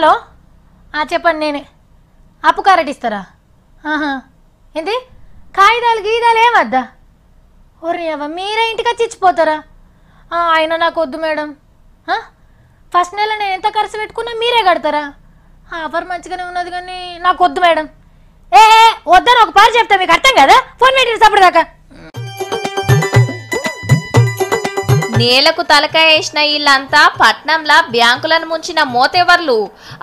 Hello చెప్పండి నేనే అప్పు కరెక్ట్ ఇస్తారా ఏంటి కాగితాలు గీదాలు ఏమద్దా ఒరే అవ్వ మీరే ఇంటికి వచ్చి ఇచ్చిపోతారా అయినా నాకు వద్దు మేడం ఫస్ట్ నెల నేను ఎంత ఖర్చు పెట్టుకున్నా మీరే కడతారా ఆఫర్ మంచిగానే ఉన్నది కానీ నాకు వద్దు మేడం వద్దని ఒక పారు చెప్తా మీకు అర్థం కదా ఫోన్ పెట్టి సపడదాకా నేలకు తలకాయ వేసిన వీళ్ళంతా పట్నంలా బ్యాంకులను ముంచిన మోతేవర్లు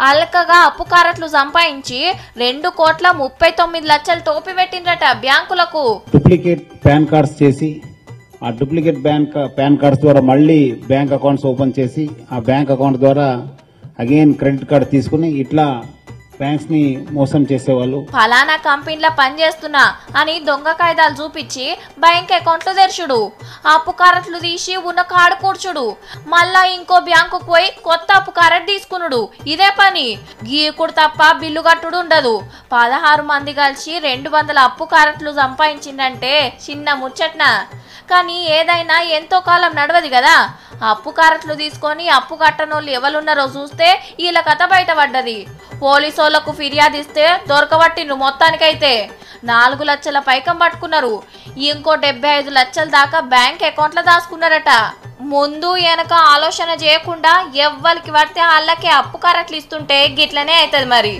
అల్కగా అప్పు కారట్లు సంపాదించి 2,39,00,000 టోపి పెట్టిండ్రట బ్యాంకులకు. డూప్లికేట్ పాన్ కార్డ్స్ చేసి ఆ డూప్లికేట్ పాన్ కార్డ్స్ ద్వారా మళ్ళీ బ్యాంక్ అకౌంట్స్ ఓపెన్ చేసి ఆ బ్యాంక్ అకౌంట్ ద్వారా అగైన్ క్రెడిట్ కార్డు తీసుకుని ఇట్లా బ్యాంక్స్ ని మోసం చేసేవాళ్ళు. ఫలానా కంపెనీలో పనిచేస్తున్నా అని దొంగ కాయిదాలు చూపించి బ్యాంక్ అకౌంట్లు తెరుచుడు, అప్పు కారట్లు తీసి ఉన్న కాడు కూర్చుడు, మళ్ళా ఇంకో బ్యాంకుకు పోయి కొత్త అప్పు కారట్ తీసుకునుడు. ఇదే పని. గీకుడు తప్ప బిల్లు కట్టుడు ఉండదు. 16 మంది కలిసి 200 అప్పు కారట్లు సంపాదించిందంటే చిన్న ముచ్చట్న. కానీ ఏదైనా ఎంతో కాలం నడవది కదా. అప్పు కారట్లు తీసుకొని అప్పు కట్టనోళ్ళు ఎవరున్నారో చూస్తే వీళ్ళ కథ బయటపడ్డది. పోలీసోళ్లకు ఫిర్యాదు ఇస్తే దొరకబట్టిండ్రు. మొత్తానికైతే 4 లక్షల పైకం పట్టుకున్నారు. ఇంకో 75 లక్షల దాకా బ్యాంక్ అకౌంట్లో దాచుకున్నారట. ముందు వెనక ఆలోచన చేయకుండా ఎవ్వరికి పడితే వాళ్ళకే అప్పు కారట్లు ఇస్తుంటే గిట్లనే అవుతుంది మరి.